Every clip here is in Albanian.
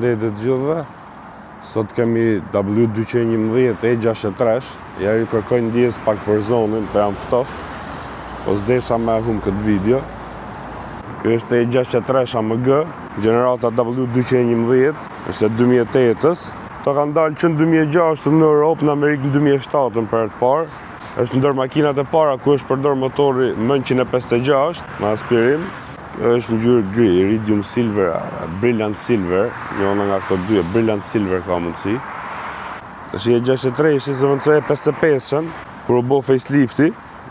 përshëndetje të gjithëve. Sot kemi W211 E63, ja ju kërkoj ndjes pak për zonin, për jam ftof, po s'desha me hum këtë video. Kjo është E63 AMG, gjenerata W211, është e 2008-ës. To kanë dalë që në 2006 në Europë, në Amerikë në 2007 për të parë. Është ndër makinat e para ku është përdor motori M156 me aspirim. Është në ngjyrë gri, iridium silver, brilliant silver, njëna nga këto dy, brilliant silver ka mundësi. Tash E63 ishte zëvendësoj e 55-ën, kur u bë facelifti,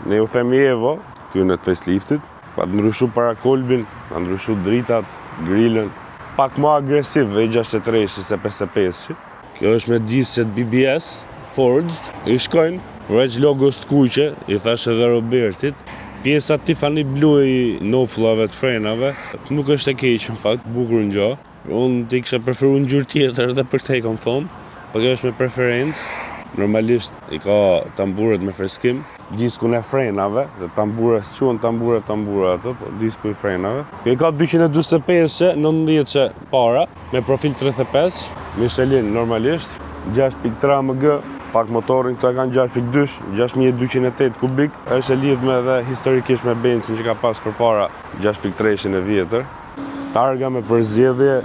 ne u themi Evo, ty në të faceliftit, pa të ndryshu para kolbin, pa ndryshu dritat, grillën, pak më agresiv E63 ishte se 55-shi. Kjo është me disjet BBS, forged, i shkojnë, veç logos të kuqe, i thash edhe Robertit. Pjesa Tiffany Blue i nofllave të frenave, nuk është e keqë në fakt, bukur në gjo. Unë t'i kisha preferu në gjyrë tjetër dhe për te i kom thonë, po kjo është me preferencë. Normalisht i ka tamburet me freskim, diskun e frenave, dhe tamburet së quen tamburet ato, po disku i frenave. Kjo i ka 225 90 para, me profil 35, Michelin normalisht, 6.3 AMG, pak motorin këta kanë 6.2, 6208 kubik, është e lidhë me dhe historikisht me benzin që ka pas për para 6.3 e vjetër. Targa me përzjedhje,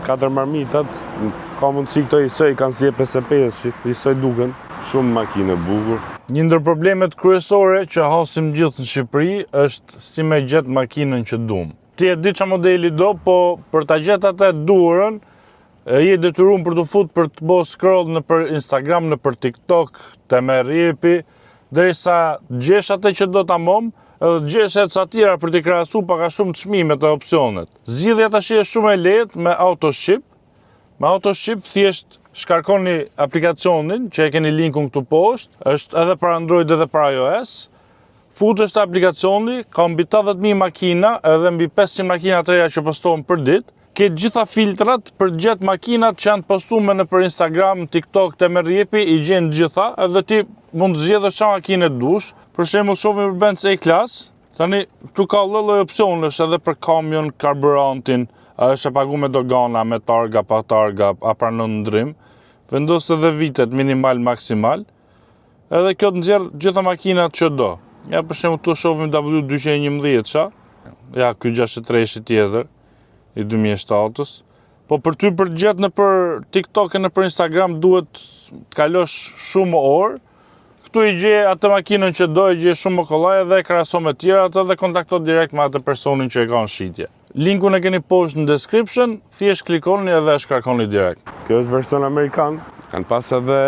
4 marmitat, ka mundësi këto isoj, kanë si e 55, isoj duken, shumë makine bukur. Një ndër problemet kryesore që hasim gjithë në Shqipëri është si me gjetë makinën që duam. Ti e di që modeli do, po për ta gjetë atë duhurën, je detyruar për të fut për të bërë scroll në për Instagram, në për TikTok, të merr jepi, derisa gjesh atë që do ta mom, edhe gjesh edhe ca tjera për t'i krahasu pak a shumë çmimet e opsionet. Zgjidhja tash është shumë e lehtë me AutoShip. Me AutoShip thjesht shkarkoni aplikacionin që e keni linkun këtu poshtë, është edhe për Android edhe për iOS. Futesh te aplikacioni, ka mbi 80.000 makina edhe mbi 500 makina të reja që postohen për ditë. Ke gjitha filtrat për gjetë makinat që janë postume në për Instagram, TikTok, të merjepi, i gjenë gjitha, edhe ti mund të zgjedhësh çfarë makine dush. Për shembull, shohim për Benz E-Class, tani këtu ka lloj opsionesh edhe për kamion, karburantin, është e pagu me dogana, me targa, pa targa, a pranon ndrim, vendos edhe vitet minimal, maksimal, edhe kjo të nxjerr gjitha makinat që do. Ja për shembull këtu shohim W211-sha, ja ky 63 tjetër, i 2007-ës, po për ty për gjetë në për TikTok e në për Instagram duhet të kalosh shumë orë, këtu i gje atë makinën që do, i gje shumë më kollaj dhe krahaso me tjera atë dhe kontakto direkt me atë personin që e ka në shitje. Linkun e keni poshtë në description, thjesht klikoni edhe e shkarkoni direkt. Kjo është version amerikan, kanë pas edhe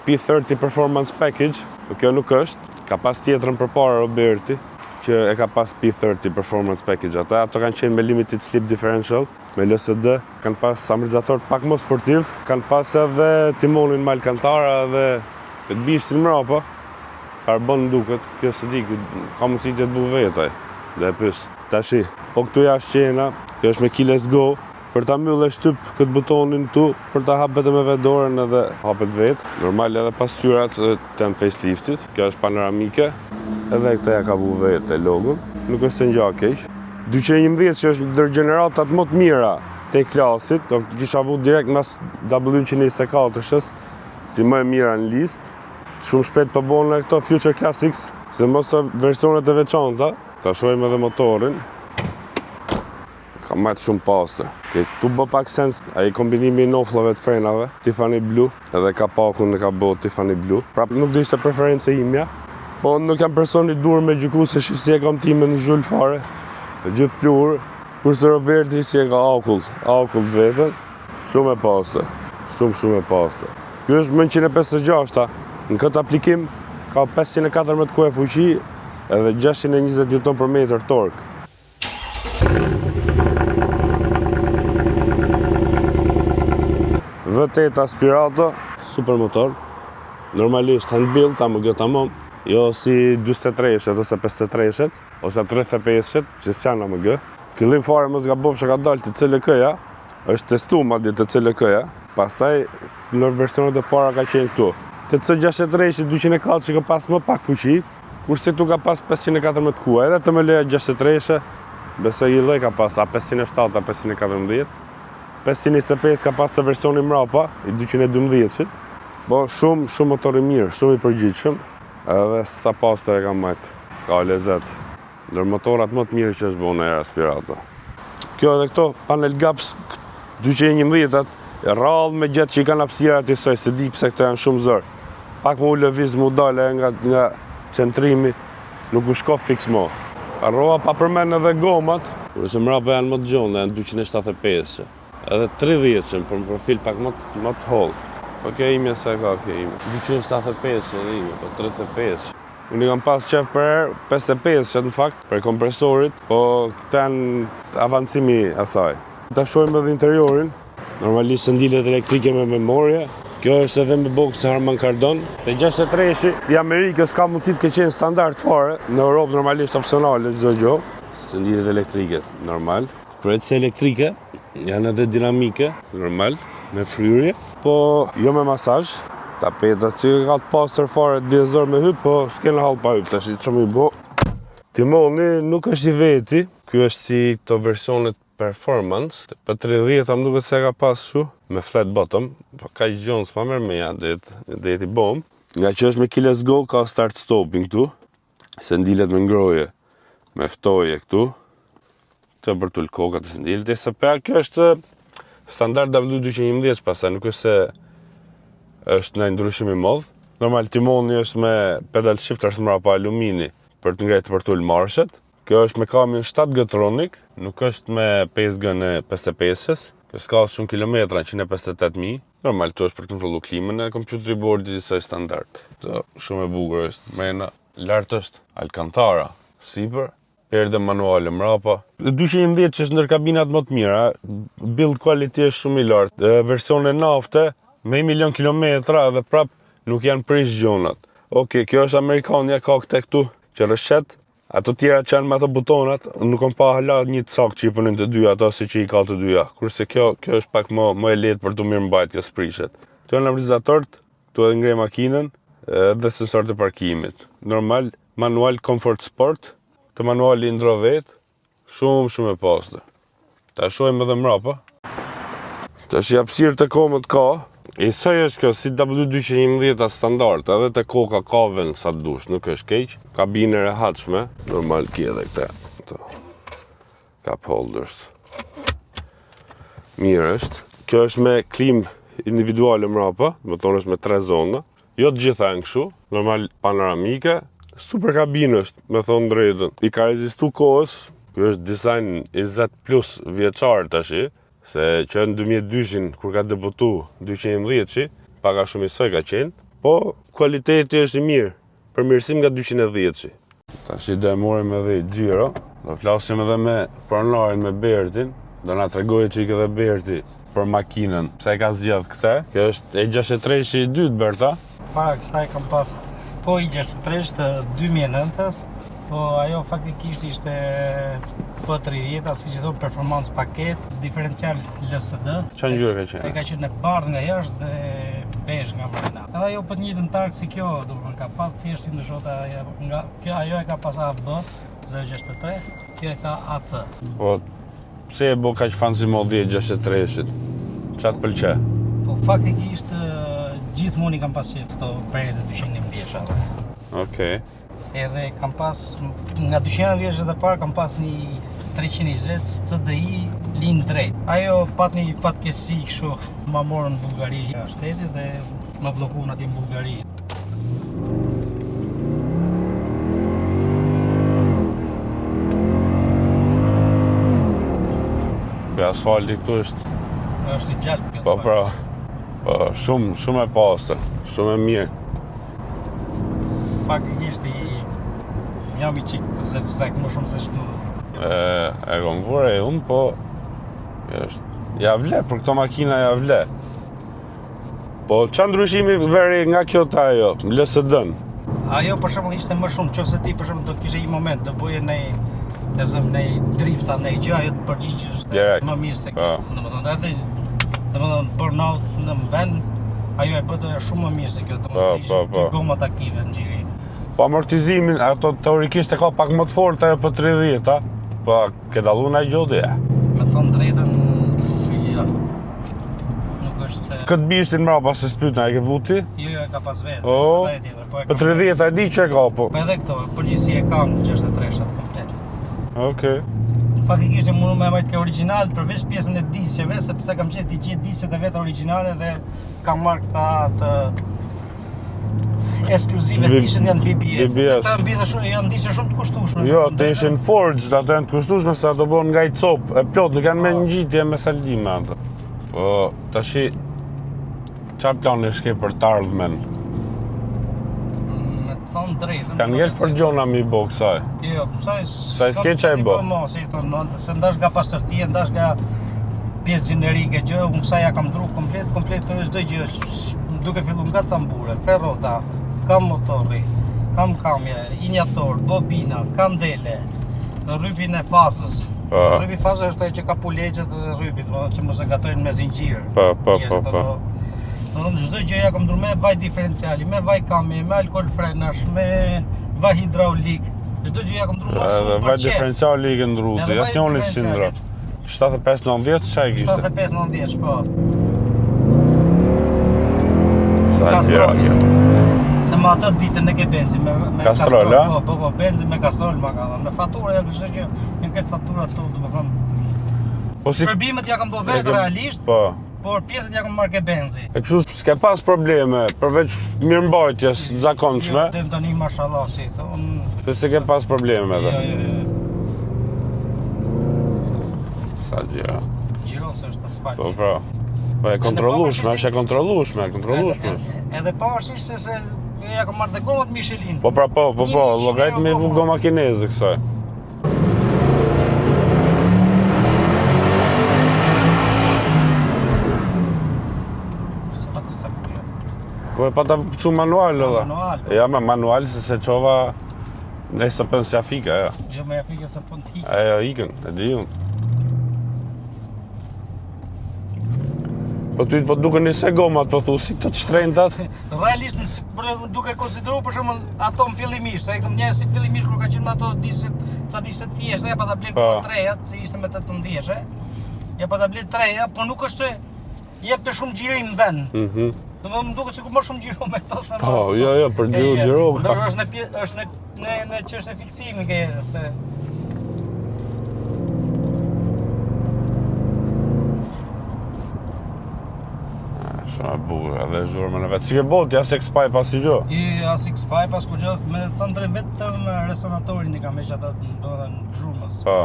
P30 Performance Package, po kjo nuk është, ka pas tjetrën përpara Roberti, që e ka pas P30 Performance Package ato kanë qenë me limited slip differential, me LSD, kanë pas amortizator pak më sportiv, kanë pas edhe timonin me alcantara dhe këtë bishtin mrapa, karbon duket, kjo së di, ka mundësi të dvu vetaj, dhe e pys. Tashi, po këtu jashtë qena, kjo është me Keyless Go, për ta mbyllë e shtyp këtë butonin tu, për ta hap vetëm me vetë edhe hapet vetë. Normal edhe pasqyrat tem faceliftit, kjo është panoramike, edhe këta ja ka vu vetë e logon, nuk është se ngja keq. 211 që është ndër gjeneratat më të mira te klasit, do kisha vu direkt mas W124-shës, si më e mira në listë. Shumë shpejt po bëhen këto Future Classics, se mos të versionet e veçanta. Ta shohim edhe motorin. Ka majtë shumë pastër. Tu bë pak sens ai kombinimi i nofllave të frenave, Tiffany Blue, edhe kapakun e ka bërë Tiffany Blue. Prap nuk do ishte preferencë imja, po nuk jam person i dur me gjyku se si e kam time në zhull fare, e gjithë plur, kurse Roberti si e ka akull vetën, shumë e pastër, shumë e pastër. Kjo është M156, në këtë aplikim ka 514 kuaj fuqi edhe 620 Nm/m tork. V8 aspirato, super motor, normalisht hand-built, AMG tamam, jo si 43-shet ose 53-shet, ose 35-shet, që s'janë AMG. Fillim fare mos gabofsh ka dalë të CLK-ja, është testu madje të CLK-ja, pastaj në versionet e para ka qenë këtu. TC63 204 që ka pas më pak fuqi, kurse tu ka pas 514 kuaj, edhe të më leja 63, besoj i lloj ka pas, a 507, a 514. 525 ka pas të versioni mrapa, i 212-qit. Po shumë motor i mirë, shumë i përgjithshëm. Edhe sa pastër e ka majtë, ka lezet. Ndër motorat më të mirë që është bënë e aspirata. Kjo edhe këto, panel gaps 211-at, rrallë me gjatë që i kanë hapësirat i saj, se di pse këto janë shumë zërë. Pak më u lëviz më dale nga centrimi, nuk u shko fix mo. Rroa pa përmen edhe gomat, kurse mrapa janë më të gjonda, janë 275. Edhe 30-qen, për në profil pak më të hollë. Po kjo ime se ka kjo ime. 275 edhe ime, po 35. Unë i kam pas qef për herë 55 që në fakt, për kompresorit, po këta janë avancimi asaj. Ta shojmë edhe interiorin, normalisht ndilet elektrike me memorje. Kjo është edhe me box Harman Kardon. Te 63-shi, i Amerikës ka mundësi të keqenë standard fare, në Europë normalisht opsionale çdo gjë. Ndilet elektrike, normal. Kryetëse elektrike, janë edhe dinamike, normal, me fryrje. Po jo me masazh, tapetat që ka të pastër fare të vjezor me hyp, po s'kena hall pa hyp, tash i çmë i bo. Timoni nuk është i veti, ky është si këto versionet performance, për 30 më duket se ka pas shu, me flat bottom, po ka i gjonë s'ma mërë me ja, dhe jeti bom. Nga që është me keyless go, ka start stopping këtu, se ndilet me ngroje, me ftoje këtu, të për tull kokat e se ndilet, e se për kjo është standard W211, pasaj nuk është se është në ndryshim i modh. Normal timoni është me pedal shifters mrapa alumini për të ngrejtë për tull marshet. Kjo është me kamion 7 G-tronic, nuk është me 5G në 55-s. Kjo s'ka shumë kilometra, 158.000. Normal të është për të kontrollu klimën e kompjuteri bordit i saj standard. Të shumë e bukur është. Mrena lartë është Alcantara, sipër. Perde manuale mrapa. 211 që është ndër kabinat më të mira, build quality është shumë i lartë. Versione nafte, me 1 milion kilometra dhe prap nuk janë prish gjonat. Oke, kjo është Amerikania, ka këte këtu që rëshet. Ato tjera që janë me ato butonat, nuk kom pa hala një të sakë që i përnin të dyja, ato si që i ka të dyja. Kurse kjo është pak më e letë për të mirë mbajt, kjo s'prishet. Këtu janë amortizatorët, këtu edhe ngrej makinën dhe sensor të parkimit. Normal, manual Comfort Sport. Të manuali i ndro vetë, shumë e pastër. Ta shojmë edhe mrapa. Ta shi hapësirë të komët ka, i saj është kjo si W211 standard, edhe të koka ka vend sa të dush, nuk është keq. Kabine rehatshme, normal ki edhe këte. Cup holders. Mirë është. Kjo është me klim individuale mrapa, më thonë është me 3 zona. Jo të gjitha janë kështu, normal panoramike. Super kabinë është, me thonë drejtën. I ka rezistu kohës, kjo është design 20 plus vjeqar tashi, se që në 2002-shin, kur ka debutu 211-shi, paka shumë i soj ka qenë, po kualiteti është i mirë, përmirësim nga 210-shi. Tashi do e morim edhe i gjiro, do flasim edhe me pronarin me Bertin, do nga tregoj që i këtë Berti për makinën, pse ka zgjedh këte. Kjo është e 63-shi i dytë, Berta. Para kësaj kam pas po i 63 të 2009-s, po ajo faktikisht ishte po 30, si që thonë performance paket, diferencial LSD. Qa ngjyrë ka qenë? E ka qenë e bardhë nga jashtë dhe besh nga mrena. Edhe ajo po të njëjtën tarkë si kjo, domethënë ka pas thjesht si ndryshota nga kjo ajo e ka pas AB 063, kjo e ka AC. Po, pse e bo kaq fancy modi e 63-shit? Qa të pëlqe? Po faktikisht gjithmonë i kam pas qef këto peret e 211-sha. Okej. Edhe kam pas, nga 210 dhe parë kam pas një 320 CDI linë drejt. Ajo pat një fatkesi kështu, ma morën në Bullgari nga shtetit dhe ma blokun ati në Bullgari. Kjo asfalti këtu është... është i gjallë kjo Po asfalt. pra, po shumë e pastër, shumë e mirë. Faktikisht jam i qik të zefzek më shumë se shtu. E kom vore e unë, po ja vle, për këto makina ja vle. Po qa ndryshimi veri nga kjo të ajo, LSD-n? Ajo për shembull ishte më shumë, qofse ti për shembull do kishe një moment, do bëje në drifta, në gjë, ajo të përgjigjesh Direkt. më mirë se kjo. Domethënë edhe burnout në vend, ajo e bëte shumë më mirë se kjo, domethënë ishte gomat aktive në gjiri. Po amortizimin, ato teorikisht e ka pak më të fortë ajo për 30, po ke dallu nga gjodi, ja. Me thonë drejtën, ja. Këtë bishtin mrapa se s'pytna, e ke vuti? Jo, e ka pas vetë. O, për 30 e di që e ka, po. Po edhe këto, përgjithsi e kam 63-shat komplet. Okej. Faktikisht e mundu me majtë ke original, përveç pjesën e disjeve, sepse kam qef t'i gjetë disjet e vetë originale dhe kam marrë këta të ekskluzive t'ishin janë BBS. Këta janë disje shumë të kushtueshme. Jo, të ishin forged, ato janë të kushtueshme se ato bon nga i copë, e plot, nuk janë me ngjitje me saldime ato. Po, tashi, çfarë plani shke për të ardhmen? Me të thonë drejtën. S'ka ngell forgjona mi bo kësaj. Jo, Sa s'ke qa i bo? Si thonë, se ndash nga pastërtia, ndash nga pjesë gjenerike, gjë, unë kësaj ja kam dru komplet të çdo gjë, duke fillu nga tambure, ferrota, kam motori, kam kamje, injator, bobina, kandele, rrypin e fazës. Rrypi i fazës është ajo që ka pulegjet e rrypit, që mos e gatojnë me zinxhir. Po. Çdo gjë ja kam ndruar me vaj diferenciali, me vaj kamje, me alkol frenash, me vaj hidraulik. Çdo gjë ja kam ndruar shumë. Edhe vaj diferenciali i ke ndruti, ja si unë si ndra. 75-90 çaj kishte? 75-90, po. Sa Kastrol. gjëra. Se ma ato ditën e ke benzin me Kastrol, a? Po, benzin me kastrol ma ka dhënë. Me fatura janë kështu që janë këtë fatura to, domethënë. Po si Shërbimet ja kam bë vetë realisht, po. por pjesët ja kam marrë ke benzi. E kështu s'ke pas probleme, përveç mirëmbajtjes zakonshme, Jo, deri tani mashallah si thon. se s'ke pas probleme me Jo, të. Sa gjëra. Gjiron se është asfalt. Po, pra. Po e kontrollueshme, është e kontrollueshme. Edhe pavarësisht se ja kam marrë dhe gomat Michelin. Po pra po, llogarit me vu goma kineze kësaj. Po e pata çu manual edhe. Manual. Ja me manual se çova nëse pën se afika, ja. Jo me afike se pun t'ik. Ajo ikën, e di unë. Po ty po duken se gomat po thu si këto të shtrenjtat. Realisht duke konsideruar për shembull ato në fillimisht, se kam njerëz si fillimisht kur ka qenë me ato diset, ca diset thjeshta, ja pa ta blek treja, se ishte me 18-e. Ja pa ta blek treja, po nuk është se jep të shumë xhirim në vend. Domethënë më duket sikur më shumë xhiro me këto se më. Po, jo, për xhiro ka. Është në çështje fiksimi ke se Shumë e bukur, edhe zhurmën e vetë. Si ke bot, ja se këspaj pas i gjo? Ja si këspaj pas ku gjë, me thënë drejt vetëm resonatorin i kam heq ata domethënë zhurmës. Po.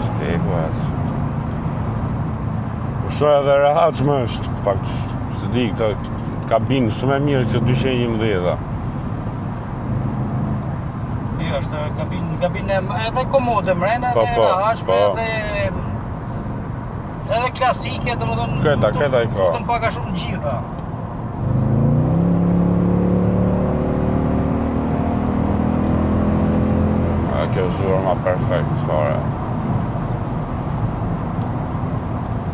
S'keku asë. Shoj edhe rehatshme është, fakt, se di këta kabinë shumë e mirë që 211-a. Jo, është kabinë edhe komode mrena, edhe rehatshme, edhe klasike, domethënë. Këta i ka. Futën pak a shumë gjitha. Kjo zhurma perfekt, fare.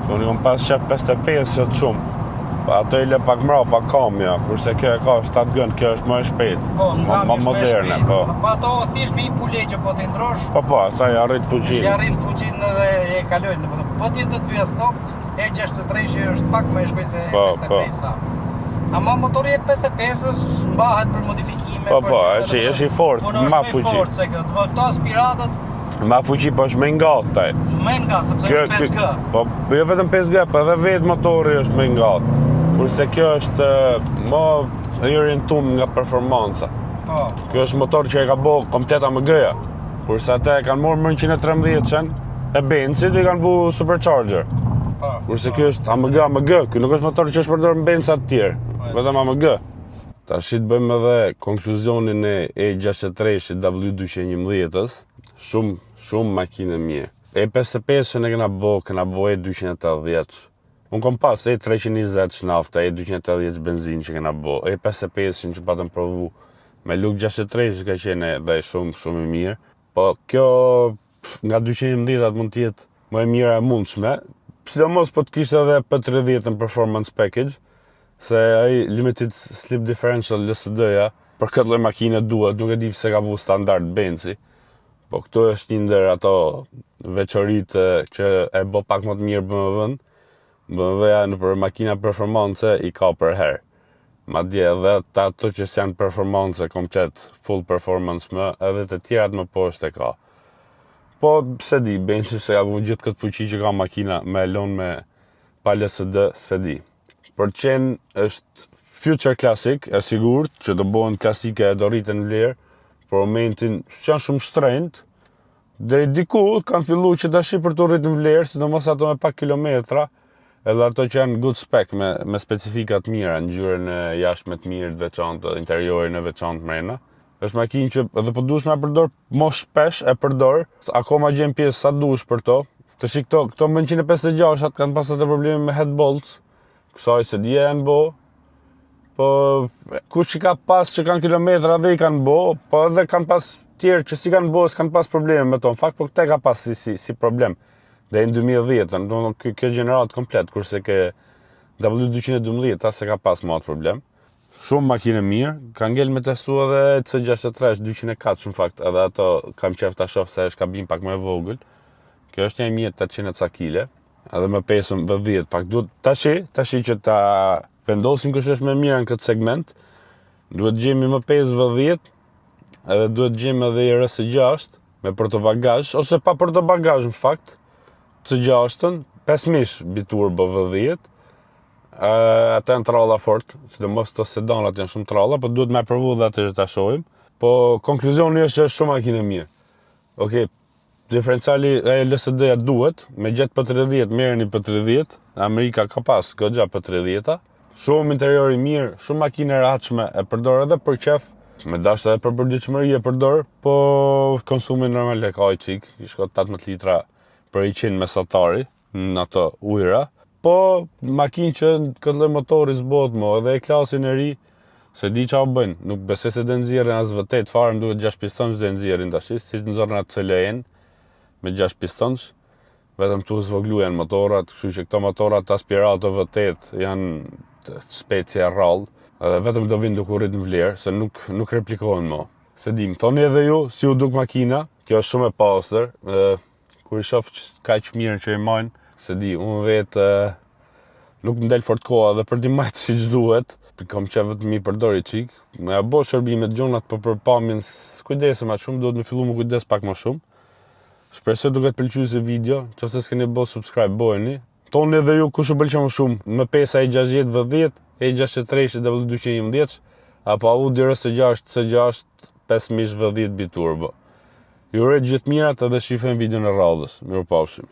Se unë pas shef 55 që të shumë. Ato i le pak mrapa kamja, kurse kjo e ka 7 gënë, kjo është më e shpejt. Po, më moderne, po. Po ato thjesht me i pulegje po t'i ndrosh. Po, ata i arrit fuqinë. I arrin fuqinë dhe e kalojnë, domethënë. Po t'jen të dyja stok, e 63 që është pak më e shpejt se 55-a. Ama motori e 55-s mbahet për modifikime. Po, është i fort, ma fuqi. Po, është më i fort se kjo. Këto aspiratët ma fuqi po është me ngatë, thaj. Me ngatë, sepse është 5G. Po, jo vetëm 5G, po edhe vetë motori është me ngatë. Kurse kjo është më i orientuar nga performanca. Po. Kjo është motor që e ka bërë komplet AMG-ja. Kurse ata e kanë marrë më 113-ën e benzit i kanë vu supercharger. Po. Kurse kjo është AMG, kjo nuk është motor që është përdorur në benza të tjerë, vetëm AMG. Tash të bëjmë edhe konkluzionin e E63 W211-s, shumë makinë mirë. E55-ën e kena bo E280. Unë kom pas E320 nafta, E280 benzin që kena bo, E55-ën që patëm provu me Luk 63 që ka qene dhe shumë i mirë. Po kjo nga 211 mund t'jetë më e mira e mundshme, sidomos po t'kishte edhe P30 në performance package, se ai limited slip differential LSD-ja për këtë lloj makine duhet, nuk e di pse ka vu standard Benzi. Po këto është një ndër ato veçoritë që e bë pak më të mirë BMW-n. BMW-ja në për makina performance i ka për herë. Madje edhe ato që janë performance komplet, full performance më, edhe të tjerat më poshtë e ka. Po se di, Benzi se ka vu gjithë këtë fuqi që ka makina me elon me pa LSD, se di. Për qenë është future classic, e sigurt që do bëhen klasike e do rriten vlerë, për momentin janë shumë shtrenjtë, dhe diku kanë fillu që tash për të rritur vlerë, sidomos ato me pak kilometra, edhe ato që janë good spec me specifika të mira, ngjyrën e jashtme të mirë, të veçantë, interiorin e veçantë mrena. Është makinë që edhe po duhesh me përdor, më shpesh e përdor, akoma gjen pjesë sa duhesh për to. Tash këto më 156 kanë pasur të probleme me head bolts, kësaj se dje janë bo, po kush që ka pas që kanë kilometra dhe i kanë bo, po edhe kanë pas tjerë që si kanë bo, s'kanë pas probleme me to, në fakt, po këte ka pas si problem. Dhe në 2010, kjo gjenerat komplet, kurse ke W212, se ka pas më atë problem. Shumë makine mirë, ka ngell me testu edhe C63 204 në fakt, edhe ato kam qef ta shoh se është kabin pak më e vogël. Kjo është një 1800 ca kile, edhe me pesën V10, fakt duhet tashi që ta vendosim kush është më mirë në këtë segment, duhet gjejmë më pesë V10, edhe duhet gjejmë edhe i RS6 me portobagazh, ose pa portobagazh në fakt, C6-ën, 5 mish biturbo V10, ata janë tralla fort, sidomos të sedanat janë shumë tralla, po duhet me provu dhe atë që ta shohim. Po konkluzioni është që është shumë makinë mirë. Okej, diferenciali e LSD-ja duhet, me gjetë P30, merreni P30, Amerika ka pas goxha P30-a, shumë interiori mirë, shumë makinë e rahatshme, e përdor edhe për qef, me dashur edhe për përditshmëri e përdor, po konsumin normal e ka i çik, i shkon 18 litra për 100 mesatari në ato ujëra. Po makinë që këtë lloj motori s'bot më, edhe e klasin e ri, se di çfarë bëjnë, nuk besoj se do nxjerrin as vërtet fare, më duhet 6 pistonç do nxjerrin tash, si të nxorrin atë CLN me 6 pistonç, vetëm tu zvogluhen motorat, kështu që këto motorat aspirato V8 janë specie rrallë, edhe vetëm do vinë duke u rritur në vlerë, se nuk replikohen më. Se di, më thoni edhe ju, si u duk makina, kjo është shumë e pastër, kur i shoh kaq mirë që i majnë, se di, unë vetë nuk më del fort koha dhe për t'i majtë si që duhet, kam qef vetëm mi përdori qik, me bo shërbimet gjonat, për pamjen s'kujdesem atë shumë, duhet me fillu më kujdes pak më shumë. Shpresoj duke të pëlqyer si video, nëse s'keni bë subscribe, bëheni. Toni edhe ju kush u pëlqen më shumë, M5 E60 V10, E63 W211, apo Audi RS6 C6 5 mish V10 biturbo. Ju uroj gjithë mirat edhe shifojmë videon e radhës. Mirupafshim.